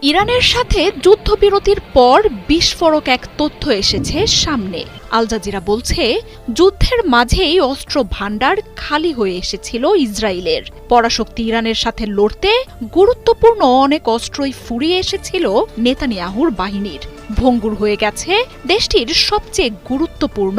ইরানের সাথে যুদ্ধবিরতির পর বিস্ফোরক এক তথ্য এসেছে সামনে। আল জাজিরা বলছে, যুদ্ধের মাঝেই অস্ত্র ভাণ্ডার খালি হয়ে এসেছিল ইসরায়েলের। পরাশক্তি ইরানের সাথে লড়তে গুরুত্বপূর্ণ অনেক অস্ত্রই ফুরিয়ে এসেছিল নেতানিয়াহুর বাহিনীর। ভঙ্গুর হয়ে গেছে দেশটির সবচেয়ে গুরুত্বপূর্ণ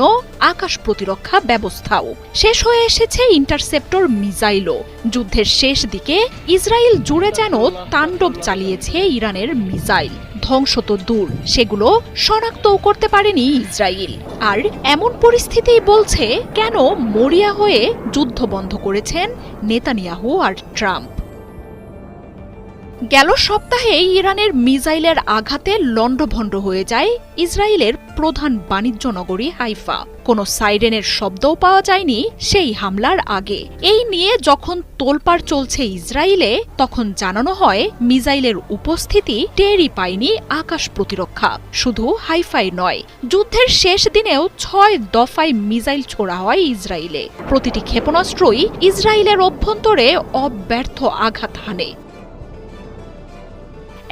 আকাশ প্রতিরক্ষা ব্যবস্থাও। শেষ হয়ে এসেছে ইন্টারসেপ্টর মিসাইলও। যুদ্ধের শেষ দিকে ইসরায়েল জুড়ে যেন তাণ্ডব চালিয়েছে ইরানের মিসাইল। ধ্বংস তো দূর, সেগুলো শনাক্তও করতে পারেনি ইসরায়েল। আর এমন পরিস্থিতিই বলছে কেন মরিয়া হয়ে যুদ্ধ বন্ধ করেছেন নেতানিয়াহু আর ট্রাম্প। গেল সপ্তাহে ইরানের মিসাইলের আঘাতে লণ্ডভণ্ড হয়ে যায় ইসরায়েলের প্রধান বাণিজ্য নগরী হাইফা। কোনো সাইরেনের শব্দও পাওয়া যায়নি সেই হামলার আগে। এই নিয়ে যখন তোলপাড় চলছে ইসরায়েলে, তখন জানানো হয় মিসাইলের উপস্থিতি টেরই পায়নি আকাশ প্রতিরক্ষা। শুধু হাইফাই নয়, যুদ্ধের শেষ দিনেও 6 দফায় মিসাইল ছোড়া হয় ইসরায়েলে। প্রতিটি ক্ষেপণাস্ত্রই ইসরায়েলের অভ্যন্তরে অব্যর্থ আঘাত হানে।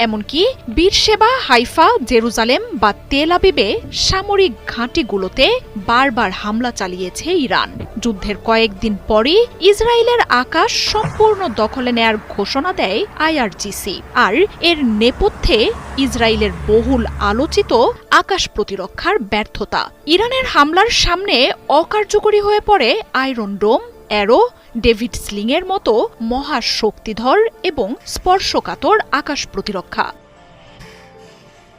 এমনকি বীরশেবা, হাইফা, জেরুজালেম বা তেল আবিবে সামরিক ঘাঁটিগুলোতে বারবার হামলা চালিয়েছে ইরান। যুদ্ধের কয়েকদিন পরই ইসরায়েলের আকাশ সম্পূর্ণ দখলে নেয়ার ঘোষণা দেয় আইআরজিসি। আর এর নেপথ্যে ইসরায়েলের বহুল আলোচিত আকাশ প্রতিরক্ষার ব্যর্থতা। ইরানের হামলার সামনে অকার্যকরী হয়ে পড়ে আয়রন ডোম, অ্যারো, ডেভিড স্লিংয়ের মতো মহাশক্তিধর এবং স্পর্শকাতর আকাশ প্রতিরক্ষা।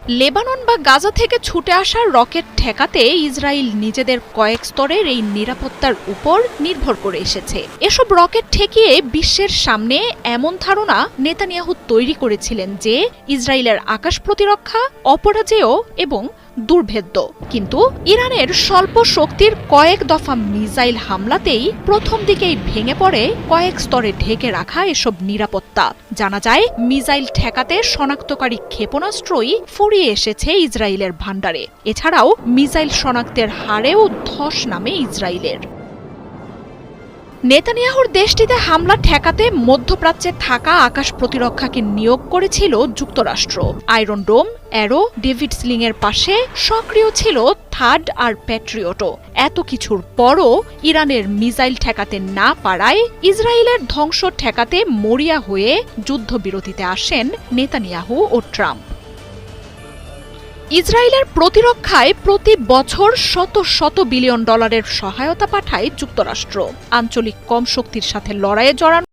লেবানন বা গাজা থেকে ছুটে আসা রকেট ঠেকাতে ইসরায়েল নিজেদের কয়েক স্তরের এই নিরাপত্তার উপর নির্ভর করে এসেছে। এসব রকেট ঠেকিয়ে বিশ্বের সামনে এমন ধারণা নেতানিয়াহু তৈরি করেছিলেন যে ইসরায়েলের আকাশ প্রতিরক্ষা অপরাজেয় এবং দুর্ভেদ্য। কিন্তু ইরানের স্বল্প শক্তির কয়েক দফা মিসাইল হামলাতেই প্রথম দিকেই ভেঙে পড়ে কয়েক স্তরে ঢেকে রাখা এসব নিরাপত্তা। জানা যায়, মিসাইল ঠেকাতে শনাক্তকারী ক্ষেপণাস্ত্রই ফুরিয়ে এসেছে ইসরায়েলের ভাণ্ডারে। এছাড়াও মিসাইল শনাক্তের হারেও ধস নামে ইসরায়েলের। নেতানিয়াহুর দেশটিতে হামলা ঠেকাতে মধ্যপ্রাচ্যে থাকা আকাশ প্রতিরক্ষাকে নিয়োগ করেছিল যুক্তরাষ্ট্র। আয়রন ডোম, অ্যারো, ডেভিড স্লিংয়ের পাশে সক্রিয় ছিল থার্ড আর প্যাট্রিয়টও। এত কিছুর পরও ইরানের মিসাইল ঠেকাতে না পারায় ইসরায়েলের ধ্বংস ঠেকাতে মরিয়া হয়ে যুদ্ধবিরতিতে আসেন নেতানিয়াহু ও ট্রাম্প। ইসরায়েলের প্রতিরক্ষায় প্রতি বছর শত শত বিলিয়ন ডলারের সহায়তা পাঠায় যুক্তরাষ্ট্র। আঞ্চলিক কম শক্তির সাথে লড়াইয়ে জড়ানো